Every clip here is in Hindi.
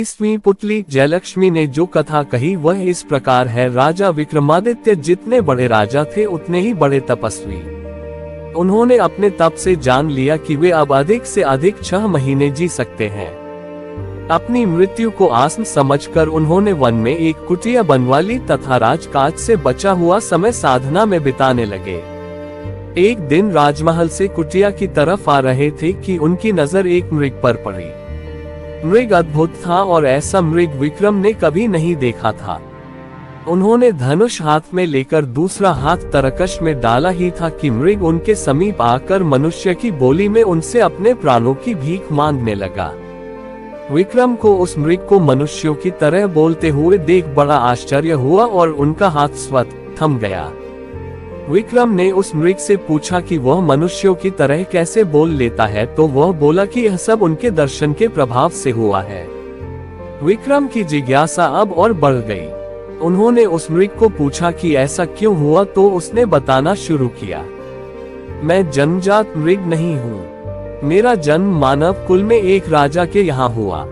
इसवीं पुतली जयलक्ष्मी ने जो कथा कही वह इस प्रकार है। राजा विक्रमादित्य जितने बड़े राजा थे उतने ही बड़े तपस्वी। उन्होंने अपने तप से जान लिया कि वे अब अधिक से अधिक 6 महीने जी सकते हैं। अपनी मृत्यु को आसन समझकर उन्होंने वन में एक कुटिया बनवा ली तथा राजकाज से बचा हुआ समय साधना में बिताने लगे। एक दिन राजमहल से कुटिया की तरफ आ रहे थे कि उनकी नजर एक मृग पर पड़ी। मृग अद्भुत था और ऐसा मृग विक्रम ने कभी नहीं देखा था। उन्होंने धनुष हाथ में लेकर दूसरा हाथ तरकश में डाला ही था कि मृग उनके समीप आकर मनुष्य की बोली में उनसे अपने प्राणों की भीख मांगने लगा। विक्रम को उस मृग को मनुष्यों की तरह बोलते हुए देख बड़ा आश्चर्य हुआ और उनका हाथ स्वतः थम गया। विक्रम ने उस मृग से पूछा कि वह मनुष्यों की तरह कैसे बोल लेता है, तो वह बोला कि यह सब उनके दर्शन के प्रभाव से हुआ है। विक्रम की जिज्ञासा अब और बढ़ गई। उन्होंने उस मृग को पूछा कि ऐसा क्यों हुआ, तो उसने बताना शुरू किया। मैं जन्मजात मृग नहीं हूँ। मेरा जन्म मानव कुल में एक राजा के यहाँ हुआ।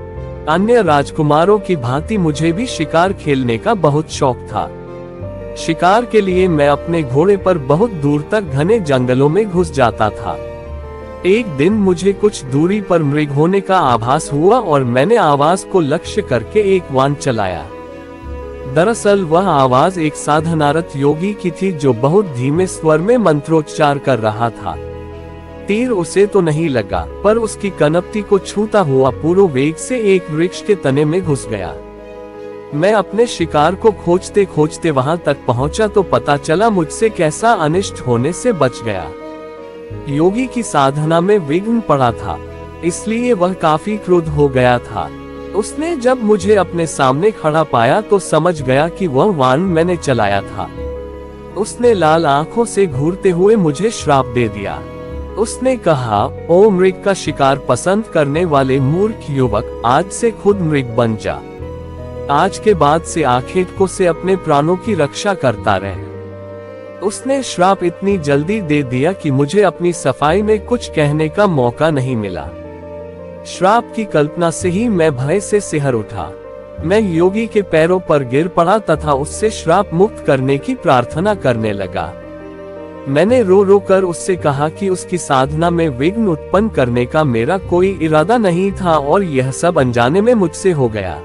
अन्य राजकुमारों की भांति मुझे भी शिकार खेलने का बहुत शौक था। शिकार के लिए मैं अपने घोड़े पर बहुत दूर तक घने जंगलों में घुस जाता था। एक दिन मुझे कुछ दूरी पर मृग होने का आभास हुआ और मैंने आवाज को लक्ष्य करके एक वाण चलाया। दरअसल वह आवाज एक साधनारत योगी की थी जो बहुत धीमे स्वर में मंत्रोच्चार कर रहा था। तीर उसे तो नहीं लगा, पर उसकी कनपटी को छूता हुआ पूर्ण वेग से एक वृक्ष के तने में घुस गया। मैं अपने शिकार को खोजते खोजते वहां तक पहुंचा तो पता चला मुझसे कैसा अनिष्ट होने से बच गया। योगी की साधना में विघ्न पड़ा था, इसलिए वह काफी क्रुद्ध हो गया था। उसने जब मुझे अपने सामने खड़ा पाया तो समझ गया कि वह वाण मैंने चलाया था। उसने लाल आंखों से घूरते हुए मुझे श्राप दे दिया। उसने कहा, ओ मृग का शिकार पसंद करने वाले मूर्ख युवक, आज से खुद मृग बन जा। आज के बाद से आखेटकों से अपने प्राणों की रक्षा करता रहे। उसने श्राप इतनी जल्दी दे दिया कि मुझे अपनी सफाई में कुछ कहने का मौका नहीं मिला। श्राप की कल्पना से ही मैं भय से सिहर उठा। मैं योगी के पैरों पर गिर पड़ा तथा उससे श्राप मुक्त करने की प्रार्थना करने लगा। मैंने रो रो कर उससे कहा कि उसकी साधना में विघ्न उत्पन्न करने का मेरा कोई इरादा नहीं था और यह सब अनजाने में मुझसे हो गया।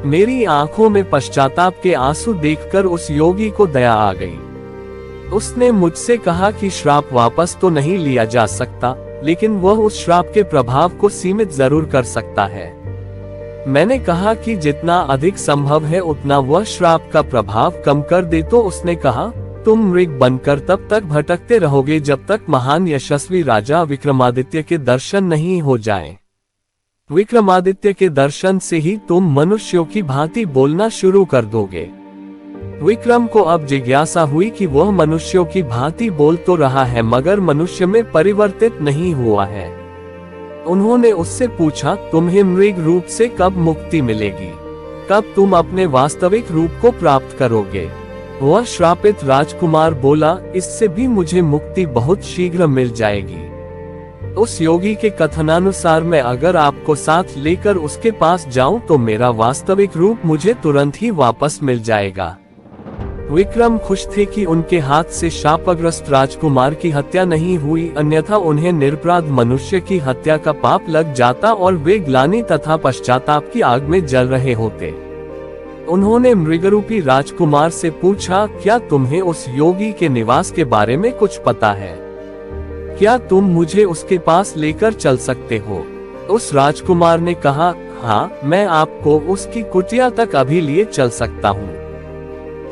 मेरी आंखों में पश्चाताप के आंसू देखकर उस योगी को दया आ गई। उसने मुझसे कहा कि श्राप वापस तो नहीं लिया जा सकता, लेकिन वह उस श्राप के प्रभाव को सीमित जरूर कर सकता है। मैंने कहा कि जितना अधिक संभव है उतना वह श्राप का प्रभाव कम कर दे, तो उसने कहा, तुम मृग बनकर तब तक भटकते रहोगे जब तक महान यशस्वी राजा विक्रमादित्य के दर्शन नहीं हो जाएं। विक्रमादित्य के दर्शन से ही तुम मनुष्यों की भांति बोलना शुरू कर दोगे। विक्रम को अब जिज्ञासा हुई कि वह मनुष्यों की भांति बोल तो रहा है मगर मनुष्य में परिवर्तित नहीं हुआ है। उन्होंने उससे पूछा, तुम्हें मृग रूप से कब मुक्ति मिलेगी? कब तुम अपने वास्तविक रूप को प्राप्त करोगे? वह श्रापित राजकुमार बोला, इससे भी मुझे मुक्ति बहुत शीघ्र मिल जाएगी। उस योगी के कथनानुसार मैं अगर आपको साथ लेकर उसके पास जाऊं तो मेरा वास्तविक रूप मुझे तुरंत ही वापस मिल जाएगा। विक्रम खुश थे कि उनके हाथ से शापग्रस्त राजकुमार की हत्या नहीं हुई, अन्यथा उन्हें निरपराध मनुष्य की हत्या का पाप लग जाता और वे ग्लानि तथा पश्चाताप की आग में जल रहे होते। उन्होंने मृगरूपी राजकुमार से पूछा, क्या तुम्हें उस योगी के निवास के बारे में कुछ पता है? क्या तुम मुझे उसके पास लेकर चल सकते हो? उस राजकुमार ने कहा, हाँ, मैं आपको उसकी कुटिया तक अभी लिए चल सकता हूँ।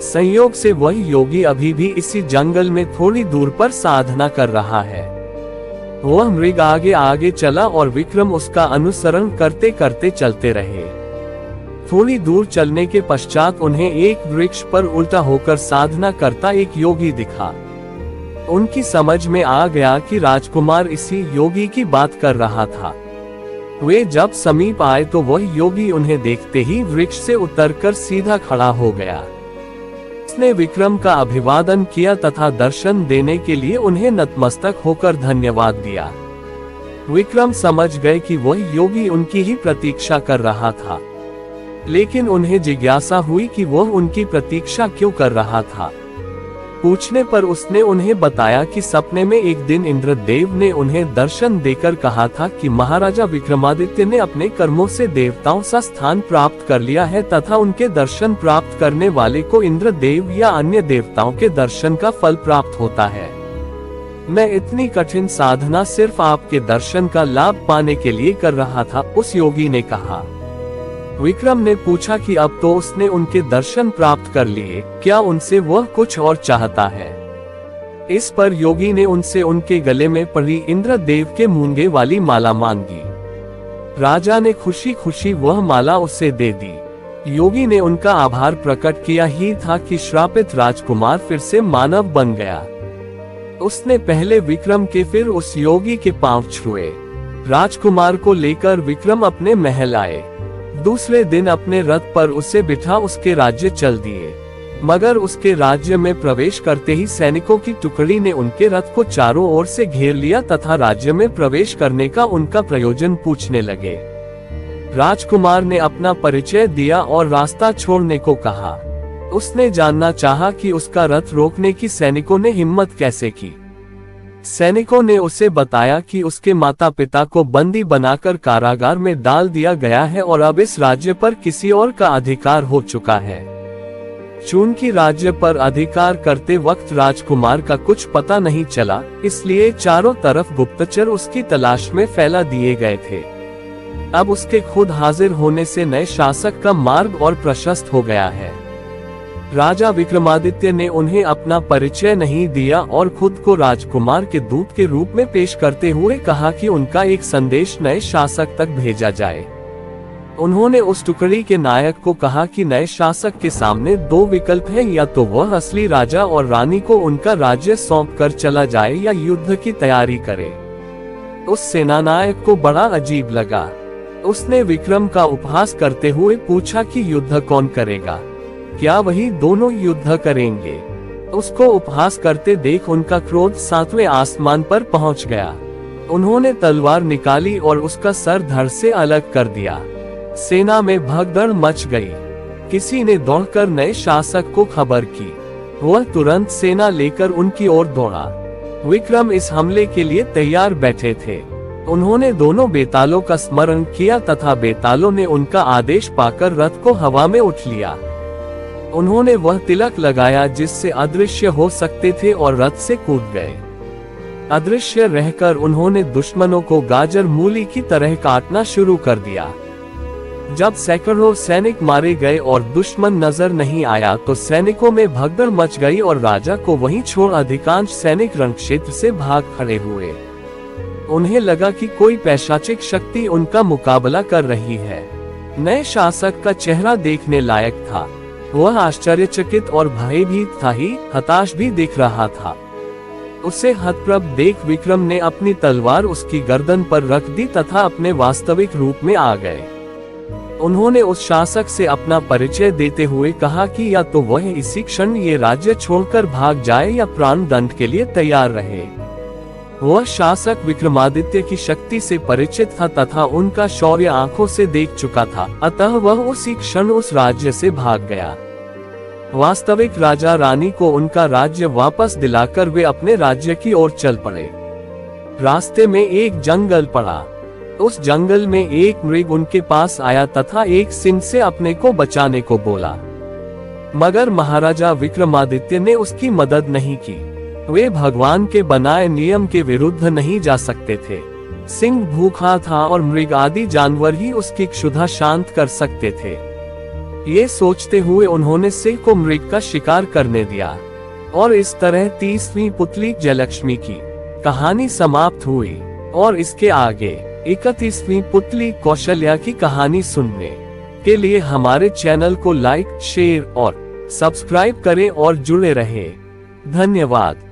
संयोग से वह योगी अभी भी इसी जंगल में थोड़ी दूर पर साधना कर रहा है। वह मृग आगे आगे चला और विक्रम उसका अनुसरण करते करते चलते रहे। थोड़ी दूर चलने के पश्चात उन्हें एक वृक्ष पर उल्टा होकर साधना करता एक योगी दिखा। उनकी समझ में आ गया कि राजकुमार इसी योगी की बात कर रहा था। वे जब समीप आए तो वह योगी उन्हें देखते ही वृक्ष से उतरकर सीधा खड़ा हो गया। उसने विक्रम का अभिवादन किया तथा दर्शन देने के लिए उन्हें नतमस्तक होकर धन्यवाद दिया। विक्रम समझ गए कि वह योगी उनकी ही प्रतीक्षा कर रहा था, लेकिन उन्हें जिज्ञासा हुई कि वह उनकी प्रतीक्षा क्यों कर रहा था। पूछने पर उसने उन्हें बताया कि सपने में एक दिन इंद्रदेव ने उन्हें दर्शन देकर कहा था कि महाराजा विक्रमादित्य ने अपने कर्मों से देवताओं सा स्थान प्राप्त कर लिया है तथा उनके दर्शन प्राप्त करने वाले को इंद्रदेव या अन्य देवताओं के दर्शन का फल प्राप्त होता है। मैं इतनी कठिन साधना सिर्फ आपके दर्शन का लाभ पाने के लिए कर रहा था, उस योगी ने कहा। विक्रम ने पूछा कि अब तो उसने उनके दर्शन प्राप्त कर लिए, क्या उनसे वह कुछ और चाहता है। इस पर योगी ने उनसे उनके गले में पड़ी इंद्रदेव के मूंगे वाली माला मांगी। राजा ने खुशी खुशी वह माला उसे दे दी। योगी ने उनका आभार प्रकट किया ही था कि श्रापित राजकुमार फिर से मानव बन गया। उसने पहले विक्रम के फिर उस योगी के पांव छुए। राजकुमार को लेकर विक्रम अपने महल आए। दूसरे दिन अपने रथ पर उसे बिठा उसके राज्य चल दिए, मगर उसके राज्य में प्रवेश करते ही सैनिकों की टुकड़ी ने उनके रथ को चारों ओर से घेर लिया तथा राज्य में प्रवेश करने का उनका प्रयोजन पूछने लगे। राजकुमार ने अपना परिचय दिया और रास्ता छोड़ने को कहा। उसने जानना चाहा कि उसका रथ रोकने की सैनिकों ने हिम्मत कैसे की। सैनिकों ने उसे बताया कि उसके माता पिता को बंदी बनाकर कारागार में डाल दिया गया है और अब इस राज्य पर किसी और का अधिकार हो चुका है। चूंकि राज्य पर अधिकार करते वक्त राजकुमार का कुछ पता नहीं चला, इसलिए चारों तरफ गुप्तचर उसकी तलाश में फैला दिए गए थे। अब उसके खुद हाजिर होने से नए शासक का मार्ग और प्रशस्त हो गया है। राजा विक्रमादित्य ने उन्हें अपना परिचय नहीं दिया और खुद को राजकुमार के दूत के रूप में पेश करते हुए कहा कि उनका एक संदेश नए शासक तक भेजा जाए। उन्होंने उस टुकड़ी के नायक को कहा कि नए शासक के सामने दो विकल्प हैं, या तो वह असली राजा और रानी को उनका राज्य सौंप कर चला जाए या युद्ध की तैयारी करे। उस सेनानायक को बड़ा अजीब लगा। उसने विक्रम का उपहास करते हुए पूछा कि युद्ध कौन करेगा, क्या वही दोनों युद्ध करेंगे। उसको उपहास करते देख उनका क्रोध 7वें आसमान पर पहुंच गया। उन्होंने तलवार निकाली और उसका सर धड़ से अलग कर दिया। सेना में भगदड़ मच गई। किसी ने दौड़कर नए शासक को खबर की। वह तुरंत सेना लेकर उनकी ओर दौड़ा। विक्रम इस हमले के लिए तैयार बैठे थे। उन्होंने दोनों बेतालों का स्मरण किया तथा बेतालों ने उनका आदेश पाकर रथ को हवा में उठ लिया। उन्होंने वह तिलक लगाया जिससे अदृश्य हो सकते थे और रथ से कूद गए। अदृश्य रहकर उन्होंने दुश्मनों को गाजर मूली की तरह काटना शुरू कर दिया। जब सैकड़ों सैनिक मारे गए और दुश्मन नजर नहीं आया तो सैनिकों में भगदड़ मच गई और राजा को वहीं छोड़ अधिकांश सैनिक रणक्षेत्र से भाग खड़े हुए। उन्हें लगा कि कोई पैशाचिक शक्ति उनका मुकाबला कर रही है। नए शासक का चेहरा देखने लायक था। वह आश्चर्यचकित और भयभीत था ही हताश भी दिख रहा था। उसे हतप्रभ देख विक्रम ने अपनी तलवार उसकी गर्दन पर रख दी तथा अपने वास्तविक रूप में आ गए। उन्होंने उस शासक से अपना परिचय देते हुए कहा कि या तो वह इसी क्षण ये राज्य छोड़कर भाग जाए या प्राण दंड के लिए तैयार रहे। वह शासक विक्रमादित्य की शक्ति से परिचित था तथा उनका शौर्य आंखों से देख चुका था, अतः वह उसी क्षण उस राज्य से भाग गया। वास्तविक राजा रानी को उनका राज्य वापस दिलाकर वे अपने राज्य की ओर चल पड़े। रास्ते में एक जंगल पड़ा। उस जंगल में एक मृग उनके पास आया तथा एक सिंह से अपने को बचाने को बोला, मगर महाराजा विक्रमादित्य ने उसकी मदद नहीं की। वे भगवान के बनाए नियम के विरुद्ध नहीं जा सकते थे। सिंह भूखा था और मृग आदि जानवर ही उसकी क्षुधा शांत कर सकते थे। ये सोचते हुए उन्होंने सिंह को मृग का शिकार करने दिया और इस तरह 30वीं पुतली जयलक्ष्मी की कहानी समाप्त हुई। और इसके आगे 31वीं पुतली कौशल्या की कहानी सुनने के लिए हमारे चैनल को लाइक, शेयर और सब्सक्राइब करें और जुड़े रहें। धन्यवाद।